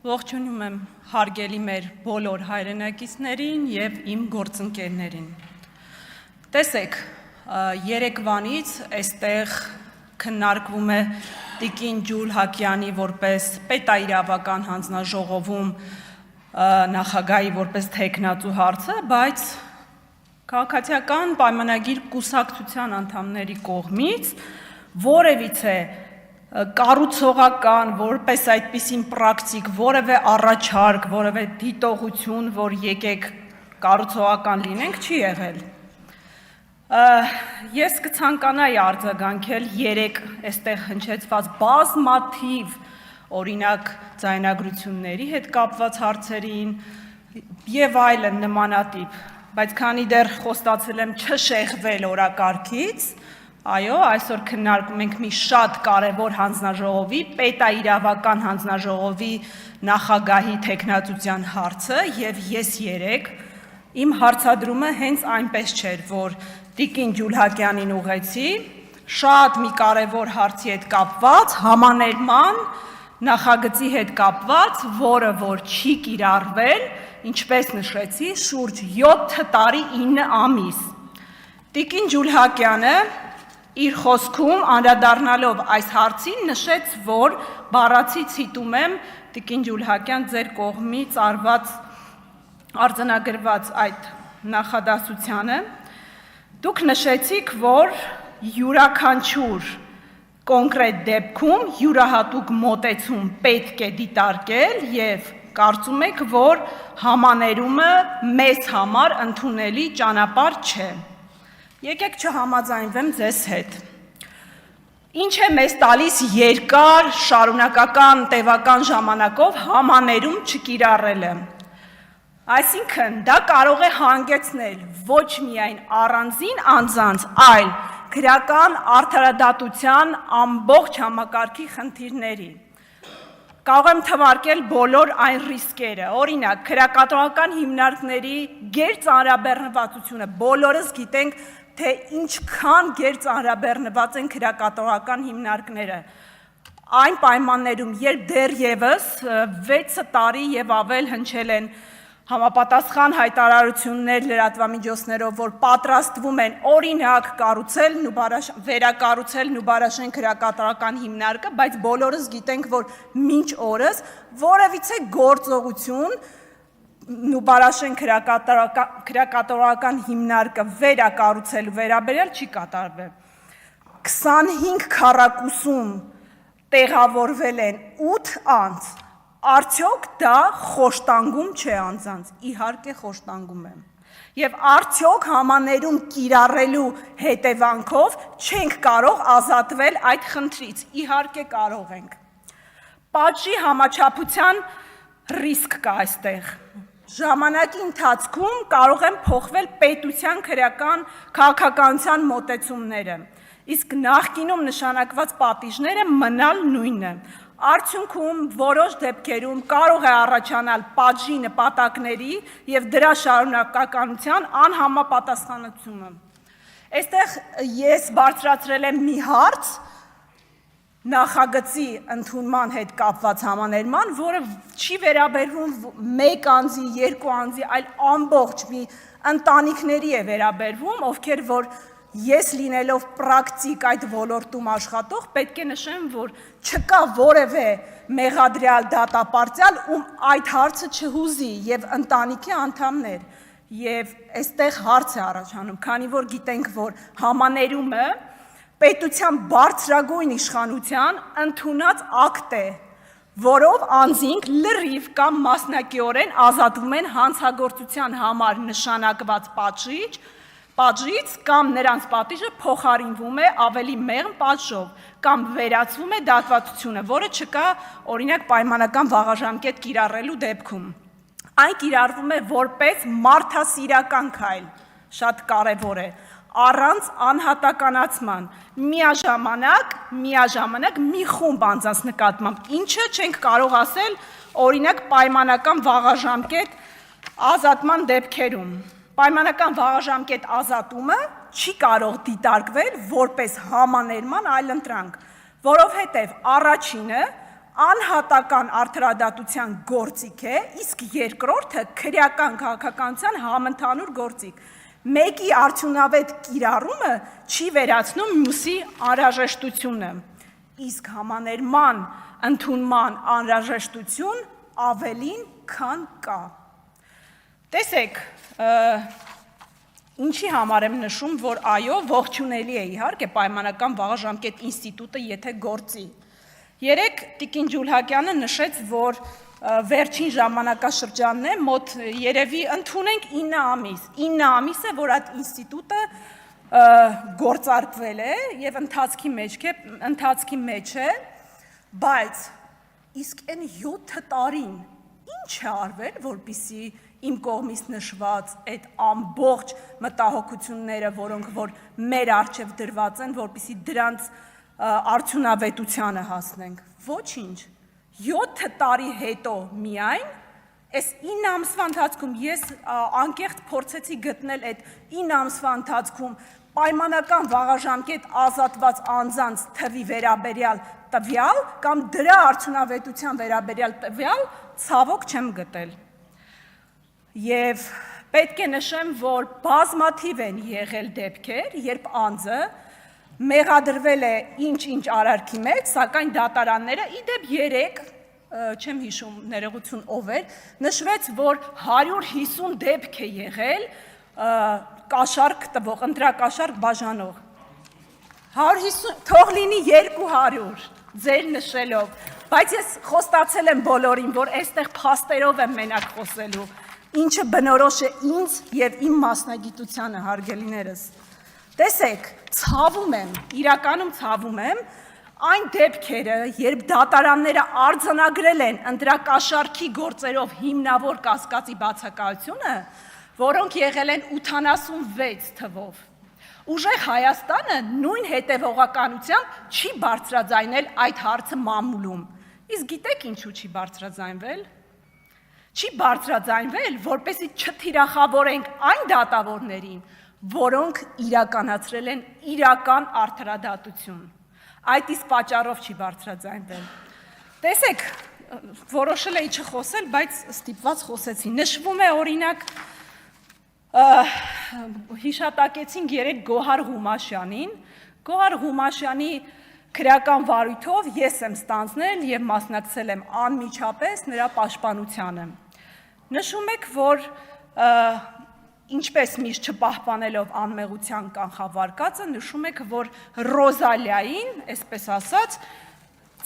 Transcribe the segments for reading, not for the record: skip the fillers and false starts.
Ողջունում եմ հարգելի մեր բոլոր հայրենակիցներին և իմ գործընկերներին։ Տեսեք, երեկվանից այստեղ քննարկվում է Տիկին Ջուլ Հակյանի որպես պետաիրավական հանձնաժողովում նախագահի որպես թեկնածու հարցը, բայց քաղաքացիական պայմանագիր կուսակցության անդամների կողմից որևիցե կառուցողական, որպես այդպիսին պրակտիկ, որևէ առաջարկ, որևէ դիտողություն, որ եկեք կառուցողական լինենք, չի եղել։ Ես կցանկանայի արձագանքել երեք այստեղ հնչեցված բազմաթիվ օրինակ ձայնագրությունների հետ կապված հարցերին եւ այլն նմանատիպ, բայց քանի դեռ խոստացել եմ չշեղվել օրակարգից, այո, այսօր քննարկում ենք մի շատ կարևոր հանձնաժողովի, պետաիրավական հանձնաժողովի նախագահի թեկնածության հարցը եւ ես երեք իմ հարցադրումը հենց այնպես չէր, որ Տիկին Ջուլ Հակյանին ուղեցի, շատ մի կարևոր հարցի հետ կապված, համաներման նախագծի հետ կապված, որը որ չի կիրառվել, ինչպես նշեցի, շուրջ 7 տարի 9 ամիս։ Տիկին Ջուլ Հակյանը իր խոսքում անդրադառնալով այս հարցին նշեց, որ բառացի ցիտում եմ Տիկին Ջուլ Հակյան ձեր կողմից արձանագրված այդ նախադասությանը, դուք նշեցիք, որ յուրաքանչյուր կոնկրետ դեպքում յուրահատուկ մոտեցում պետք է դիտարկել եւ կարծում եք, որ համաներումը մեզ համար ընդունելի ճանապարհ չէ։ Եկեք չհամաձայնվեմ ձեզ հետ։ Ինչ է մեզ տալիս երկար, շարունակական, տևական ժամանակով համաներում չկիրառելը։ Այսինքն, դա կարող է հանգեցնել ոչ միայն առանձին անձանց, այլ քրեական արդարադատության ամբողջ համակարգի խնդիրների։ Կարող եմ թվարկել բոլոր այն ռիսկերը, օրինակ, քրեակատարական հիմնարկների գերծանրաբեռնվածությունը, բոլորս գիտենք, թե ինչքան գերծանրաբեռնված են քրեակատարական հիմնարկները։ Այն պայմաններում, երբ դեռևս 6 տարի եւ ավել հնչել են համապատասխան հայտարարություններ լրատվամիջոցներով, որ պատրաստվում են օրինակ վերակառուցել Նուբարաշեն քրեակատարական հիմնարկը, բայց բոլորս գիտենք, որ մինչ օրս որևիցե գործողություն Նուբարաշեն քրեակատարական հիմնարկը վերակառուցելու վերաբերյալ չի կատարվել։ 25 քառակուսում տեղավորվել են 8 անձ, արդյոք դա խոշտանգում չէ անձանց, իհարկե խոշտանգում է։ Եվ արդյոք համաներում կիրառելու հետևանքով չենք կարող ազատվել այդ խնդրից, իհարկե կարող ենք։ Պատժի համաչափության ռիսկ կա այստեղ։ Ժամանակի ընթացքում կարող են փոխվել պետության քրեական քաղաքականության մոտեցումները, իսկ նախկինում նշանակված պատիժները մնալ նույնը։ Արդյունքում որոշ դեպքերում կարող է առաջանալ պատժի նպատակների եւ դրա շարունակականության անհամապատասխանությունը։ Այստեղ ես բարձրացրել եմ մի հարց նախագծի ընդունման հետ կապված համաներման, որը չի վերաբերվում 1 անձի, 2 անձի, այլ ամբողջ մի ընտանիքների է վերաբերվում, ովքեր որ ես լինելով պրակտիկ այդ ոլորտում աշխատող, պետք է նշեմ, որ չկա որևէ մեղադրյալ դատապարտյալ, ում այդ հարցը չհուզի եւ ընտանիքի անդամներ։ Եվ այստեղ հարց է առաջանում, քանի որ գիտենք, որ համաներումը պետության բարձրագույն իշխանության ընդունած ակտ է, որով անձինք լրիվ կամ մասնակիորեն ազատվում են հանցագործության համար նշանակված պատժից կամ նրանց պատիժը փոխարինվում է ավելի մեղմ պատժով կամ վերացվում է դատվատությունը, որը չկա օրինակ պայմանական վաղաժամկետ կիրառելու դեպքում։ Այն կիրառվում է որպես մարդասիրական քայլ, շատ կարևոր է, առանց անհատականացման, միաժամանակ մի խումբ անձանց նկատմամբ, ինչը չենք կարող ասել օրինակ պայմանական վաղաժամկետ ազատման դեպքերում։ Պայմանական վաղաժամկետ ազատումը չի կարող դիտարկվել որպես համաներման այլընտրանք, որովհետև առաջինը անհատական արդարադատության գործիք է, իսկ երկրորդը քրեական քաղաքականության համընդհանուր գործիք։ Մեկի արդյունավետ կիրառումը չի վերացնում մյուսի անհրաժեշտությունը, իսկ համաներման ընդունման անհրաժեշտություն ավելին, քան կա։ Տեսեք, ինչի համար եմ նշում, որ այո, ողջունելի է իհարկե պայմանական վաղաժամկետ ինստիտուտը, եթե գործի։ Երեկ Տիկին Ջուլհակյանը նշեց, որ վերջին ժամանակաշրջանն է, մոտ երևի ընդունենք 9 ամիս։ 9 ամիս է, որ այդ ինստիտուտը գործարկվել է եւ ընթացքի մեջ է, բայց իսկ այն 7 տարին ինչ է արվել, որպեսզի իմ կողմից նշված այդ ամբողջ մտահոգությունները, որոնք որ մեր առջև դրված են, որպեսզի դրանց արդյունավետությանը հասնենք։ Ոչինչ։ 7 տարի հետո միայն, այս 9 ամսվա ընթացքում ես անկեղծ փորձեցի գտնել այդ 9 ամսվա ընթացքում պայմանական վաղաժամկետ ազատված անձանց թվի վերաբերյալ տվյալ կամ դրա արդյունավետության վերաբերյալ տվյալ, ցավոք չեմ գտել։ Եվ պետք է նշեմ, որ բազմաթիվ են եղել դեպքեր, երբ անձը մեղադրվել է ինչ-ինչ արարքի մեջ, սակայն դատարանները, իդեպ 3, չեմ հիշում ներողություն ով էր, նշվեց, որ 150 դեպք է եղել կաշառք տվող, ընտրակաշառք բաժանող։ 150, թող լինի 200, ձեր նշելով, բայց ես խոստացել եմ բոլորին, որ այստեղ փաստերով եմ մենակ խոսելու, ինչը բնորոշ է ինձ եւ իմ մասնագիտությանը, հարգելիներս։ Տեսեք, ցավում եմ, իրականում ցավում եմ, այն դեպքերը, երբ դատարանները արձանագրել են ընտրակաշառքի գործերով հիմնավոր կասկածի բացակայությունը, որոնք եղել են 86 թվով։ Ուժեղ Հայաստանը նույն հետևողականությամբ չի բարձրաձայնել այդ հարցը մամուլում։ Իսկ գիտեք ինչու չի բարձրաձայնվել։ Չի բարձրաձայնվել, որպեսզի չթիրախավորենք այն դատավորներին, որոնք իրականացրել են իրական արդարադատություն։ Այդ իսկ պատճառով չի բարձրաձայնվել։ Տեսեք, որոշել էի չխոսել, բայց ստիպված խոսեցի։ Նշվում է օրինակ հիշատակեցինք երեք Գոհար Ղումաշյանին։ Գոհար Ղումաշյանի քրեական վարույթով ես եմ ստանձնել եւ մասնակցել եմ անմիջապես նրա պաշտպանությանը։ Նշում եք, որ ինչպես միշտ չպահպանելով անմեղության կանխավարկածը, նշում եք, որ Ռոզալիային, այսպես ասած,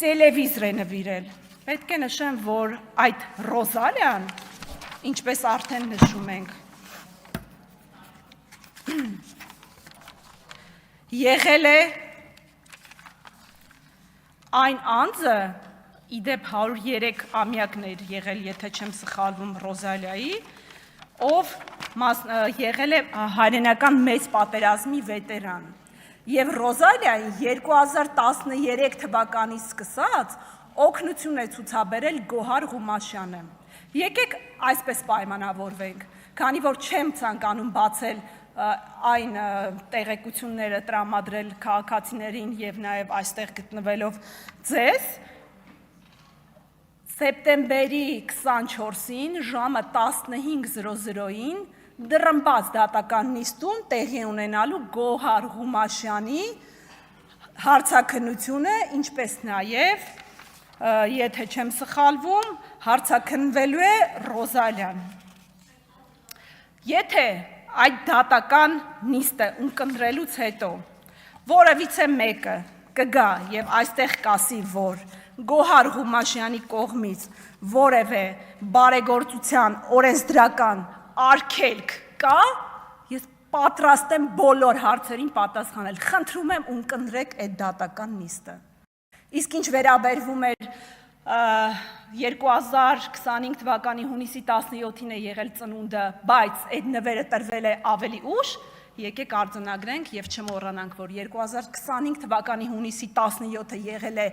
տելևիզոր է նվիրել։ Պետք է նշեմ, որ այդ Ռոզալիան, ինչպես արդեն նշում ենք, եղել է այն անձը, իդեպ 103 ամյակներ եղել, եթե չեմ սխալվում, Ռոզալիայի, ով եղել է հայրենական մեծ պատերազմի վետերան։ Եվ Ռոզալիային 2013 թվականից սկսած օգնություն է ցուցաբերել Գոհար Ղումաշյանը։ Եկեք այսպես պայմանավորվենք, քանի որ չեմ ցանկանում բացել այն տեղեկությունները տրամադրել քաղաքացիներին եւ նաեւ այստեղ գտնվելով ձեզ, սեպտեմբերի 24-ին ժամը 15:00-ին դռնբաց դատական նիստում տեղի ունենալու Գոհար Ղումաշյանի հարցաքննությունը, ինչպես նաեւ, եթե չեմ սխալվում, հարցաքննվելու է Ռոզալիան։ Եթե այդ դատական նիստը ունկնդրելուց հետո որևիցե մեկը կգա եւ այստեղ կասի, որ Գոհար Ղումաշյանի կողմից որևէ բարեգործության օրենսդրական արգելք կա, ես պատրաստ եմ բոլոր հարցերին պատասխանել։ Խնդրում եմ ունկնդրեք այդ դատական նիստը։ Իսկ ինչ վերաբերվում էր 2025 թվականի հունիսի 17-ին է եղել ծնունդը, բայց այդ նվերը տրվել է ավելի ուշ, եկեք արձանագրենք եւ չմոռանանք, որ 2025 թվականի հունիսի 17-ը եղել է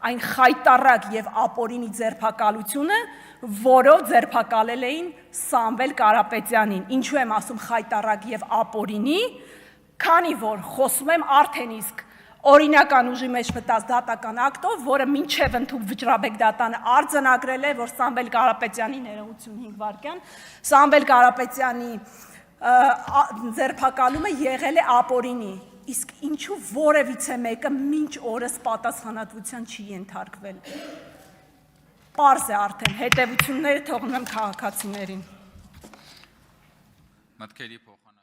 այն խայտառակ եւ ապօրինի ձերբակալությունը, որով ձերբակալել էին Սամվել Կարապետյանին։ Ինչու եմ ասում խայտառակ եւ ապօրինի, քանի որ խոսում եմ արդեն իսկ օրինական ուժի մեջ մտած դատական ակտով, որը մինչև ընդհանուր Վճռաբեկ դատանը արձանագրել է, որ Սամվել Կարապետյանի ներողություն 5 վայրկյան, Սամվել Կարապետյանի ձերբակալումը եղել է ապօրինի, իսկ ինչու որևիցե մեկը մինչ օրս պատասխանատվության չի ենթարկվել։ Պարզ է արդեն, հետևությունները թողնում եմ քաղաքացիներին։ Մտքերի փոխանցում